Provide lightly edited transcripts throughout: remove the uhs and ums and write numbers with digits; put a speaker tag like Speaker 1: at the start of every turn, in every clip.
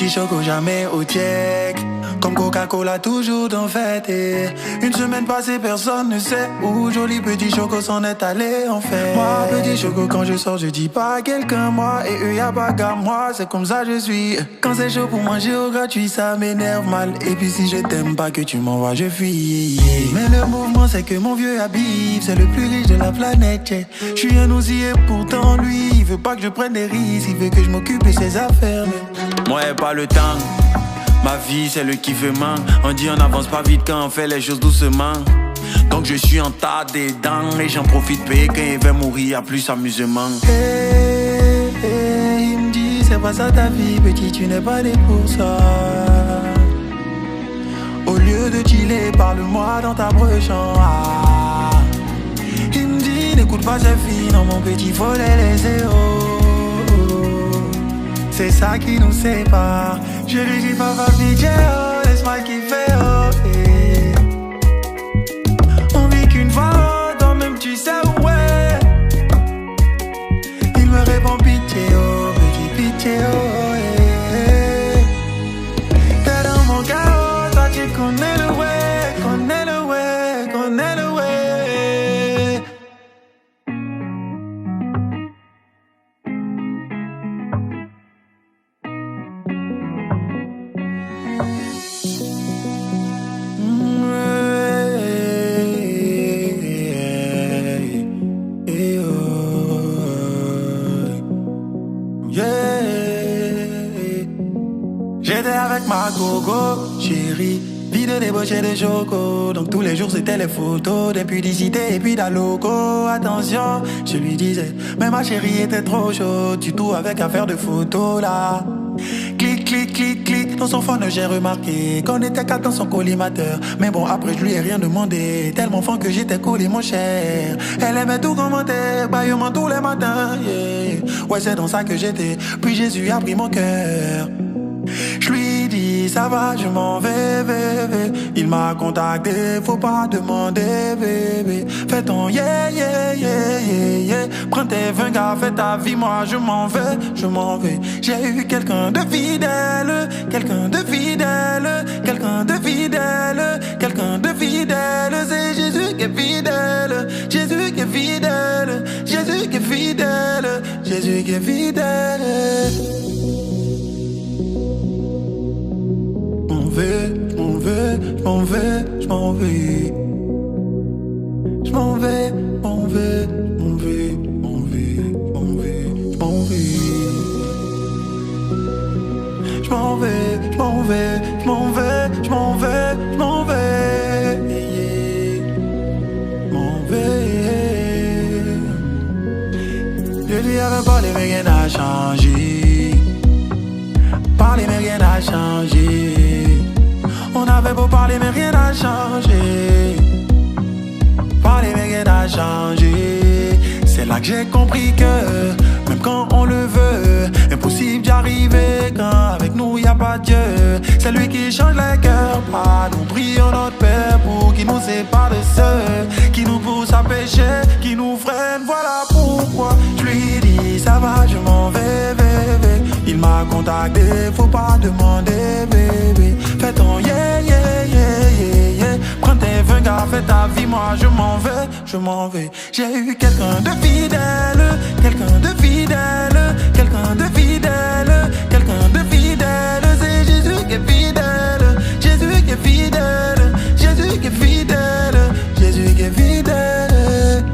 Speaker 1: petit choco jamais au tièque. Comme Coca-Cola toujours dans fête. Et une semaine passée personne ne sait où joli petit choco s'en est allé en fait. Moi petit choco quand je sors je dis pas à quelqu'un moi. Et eux y'a pas qu'à moi, c'est comme ça je suis. Quand c'est chaud pour manger au gratuit ça m'énerve mal. Et puis si je t'aime pas que tu m'envoies je fuis. Mais le mouvement c'est que mon vieux Habib c'est le plus riche de la planète. Je suis un ousil et pourtant lui il veut pas que je prenne des risques. Il veut que je m'occupe de ses affaires mais moi pas le temps. Ma vie c'est le kiffement. On dit on avance pas vite quand on fait les choses doucement. Donc je suis en tas dedans. Et j'en profite payer quand il va mourir y'a plus amusement. Il me dit c'est pas ça ta vie petit tu n'es pas né pour ça. Au lieu de chiller parle-moi dans ta brochant. Il me dit n'écoute pas ces filles. Non mon petit faut les laisser c'est ça qui nous sépare. Je lui dis papa pitié oh, laisse-moi kiffer oh, hey. On vit qu'une fois oh, toi-même tu sais où est. Il me répond pitié oh, petit pitié oh, hey. T'es dans mon cœur oh, toi tu connais le way, connais le way, connais le way. J'étais avec ma gogo, chérie, vie de débauché de choco. Donc tous les jours c'était les photos d'impudicité et puis d'aloco. Attention, je lui disais, mais ma chérie était trop chaude. Du tout avec affaire de photos là. Clic, clic, clic, clic, dans son phone j'ai remarqué qu'on était quatre dans son collimateur. Mais bon après je lui ai rien demandé, tellement fan que j'étais collé mon cher. Elle aimait tout commenter, baillement tous les matins yeah. Ouais c'est dans ça que j'étais, puis Jésus a pris mon cœur. Je lui dis ça va je m'en vais bébé. Il m'a contacté, faut pas demander bébé. Fais ton yeah yeah yeah yeah yeah. Prends tes 20 gars, fais ta vie, moi je m'en vais, je m'en vais. J'ai eu quelqu'un de fidèle, quelqu'un de fidèle, quelqu'un de fidèle, quelqu'un de fidèle. C'est Jésus qui est fidèle, Jésus qui est fidèle, Jésus qui est fidèle, Jésus qui est fidèle. Je m'en vais, je m'en vais, je m'en vais. Je m'en vais, je m'en vais, je m'en vais, je m'en vais, je m'en vais, je m'en vais. Je m'en vais, je m'en vais, je m'en vais, je m'en vais, je m'en vais. Je lui avais parlé mais rien n'a changé. Parler mais rien n'a changé. On avait beau parler mais rien n'a changé. Parler mais rien n'a changé. C'est là que j'ai compris que même quand on le veut, impossible d'y arriver quand avec nous y a pas Dieu. C'est lui qui change les cœurs, pas nous prions notre Père pour qu'il nous sépare de ceux qui nous poussent à pécher, qui nous freinent. Voilà pourquoi je lui dis ça va je m'en vais bébé. Il m'a contacté, faut pas demander bébé. Fais ton yeah yeah yeah yeah yeah. Prends tes 20 gars, fais ta vie, moi je m'en vais, je m'en vais. J'ai eu quelqu'un de fidèle, quelqu'un de fidèle, quelqu'un de fidèle, quelqu'un de fidèle. C'est Jésus qui est fidèle, Jésus qui est fidèle, Jésus qui est fidèle, Jésus qui est fidèle.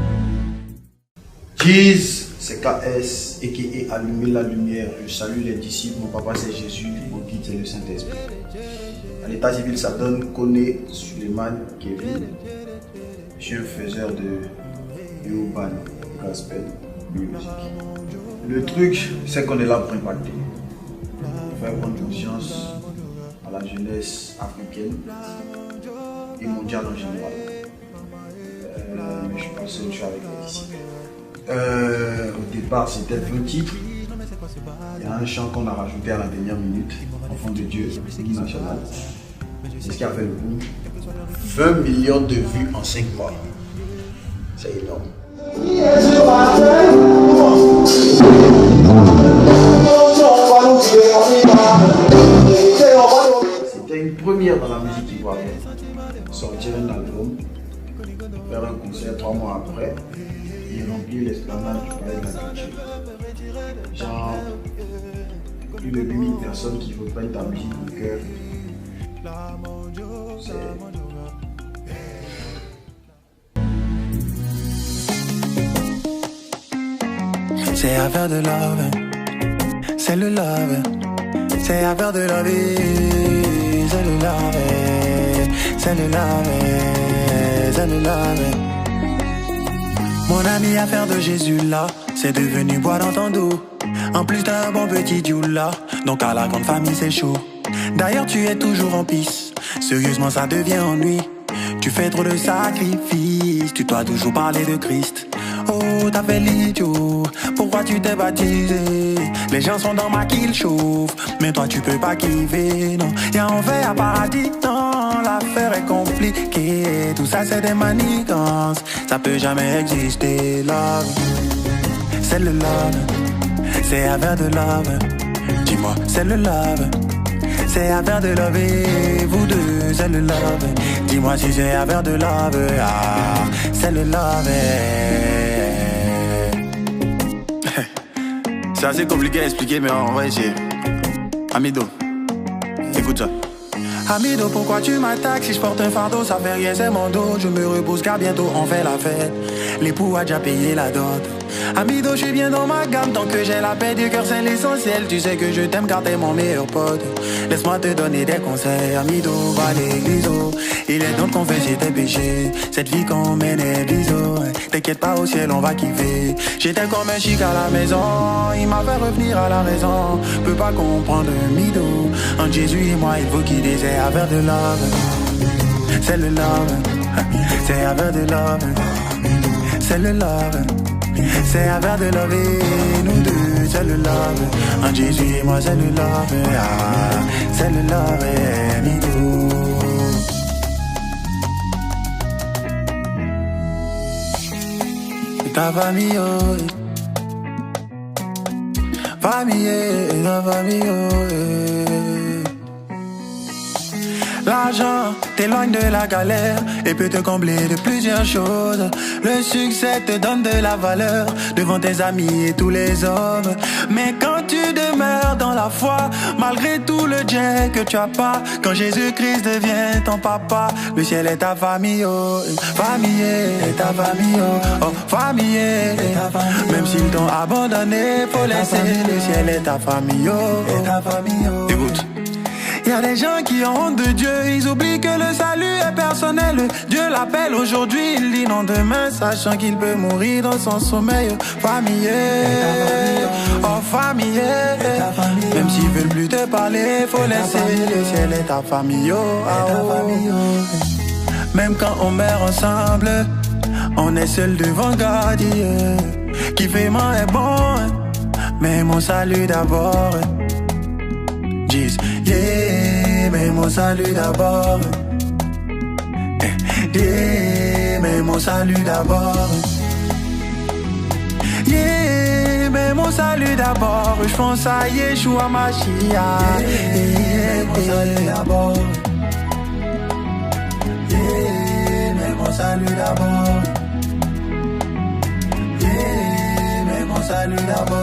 Speaker 2: Jeez, c'est KS et qui est allumé la lumière. Je salue les disciples, mon papa c'est Jésus, mon guide c'est le Saint-Esprit. À l'état civil, ça donne Koné Suleiman Kevin. Je suis un faiseur de urban, gospel, musique. Le truc, c'est qu'on est là pour impacter, pour faire prendre conscience à la jeunesse africaine et mondiale en général. Mais je suis pas seul, je suis avec les disciples. Au départ, c'était 20 titres. Il y a un chant qu'on a rajouté à la dernière minute, Enfant de Dieu, Guy National. C'est ce qui a fait le boom. 20 millions de vues en 5 mois. C'est énorme. c'était une première dans la musique ivoirienne. Sortir un album, faire un concert 3 mois après et remplir l'esplanade du palais de la culture. Genre, plus de 8000 personnes qui reprennent ta musique au cœur.
Speaker 1: C'est affaire de love, c'est le love, c'est affaire de love, c'est le love, c'est le love, c'est le love. Mon ami, affaire de Jésus là, c'est devenu boire dans ton dos. En plus d'un bon petit dioula, donc à la grande famille c'est chaud. D'ailleurs tu es toujours en pisse, sérieusement ça devient ennui. Tu fais trop de sacrifices, tu dois toujours parler de Christ. Oh, t'as fait l'idiot, pourquoi tu t'es baptisé? Les gens sont dans ma kill chauffe, mais toi tu peux pas kiffer, non. Y'a enfer à paradis, non, l'affaire est compliquée. Tout ça c'est des manigances, ça peut jamais exister. Love, c'est le love, c'est affaire de love. Dis-moi, c'est le love, c'est affaire de love. Et vous deux, c'est le love. Dis-moi si c'est affaire de love. Ah, c'est le love. C'est assez compliqué à expliquer, mais on va essayer. Amido, écoute ça. Amido, pourquoi tu m'attaques? Si je porte un fardeau, ça fait rien, c'est mon dos. Je me repose car bientôt on fait la fête. L'époux a déjà payé la dot. Amido, je suis bien dans ma gamme. Tant que j'ai la paix du cœur, c'est l'essentiel. Tu sais que je t'aime car t'es mon meilleur pote. Laisse-moi te donner des conseils. Amido, va à l'église, oh. Il est temps de confesser tes péchés. Cette vie qu'on mène est biseau. T'inquiète pas, au ciel on va kiffer. J'étais comme un chic à la maison. Il m'a fait revenir à la raison. Peux pas comprendre Mido. Entre Jésus et moi, il faut qu'il dise affaire de love. C'est le love. C'est affaire de love. C'est le love. C'est affaire de love. Et nous deux, c'est le love. Entre Jésus et moi, c'est le love. Ah, c'est le love. Mido. Ta famille, oh, famille, ta famille, oh, L'argent t'éloigne de la galère et peut te combler de plusieurs choses. Le succès te donne de la valeur devant tes amis et tous les hommes. Mais quand tu demeures dans la foi, malgré tout le Dieu que tu as pas, quand Jésus-Christ devient ton papa, le ciel est ta famille, oh. Famille est ta famille, oh. Oh, famille est ta famille, oh. Même s'ils t'ont abandonné, faut laisser, le ciel est ta famille, oh. Et ta famille, oh. Écoute. Y a des gens qui ont honte de Dieu, ils oublient que le salut est personnel. Dieu l'appelle aujourd'hui, il dit non demain, sachant qu'il peut mourir dans son sommeil. Famille, oh famille, même s'ils veulent plus te parler, faut laisser, le ciel est ta famille, oh, oh. Même quand on meurt ensemble, on est seul devant Gadier. Qui fait mal est bon, mais mon salut d'abord. Yeah, mais mon salut d'abord. Yeah, mais mon salut d'abord. Yeah, mais mon salut d'abord. Je pense à Yeshua Mashiach. Yeah, mon salut d'abord. Yeah, mais mon salut d'abord. Yeah, mais mon salut d'abord.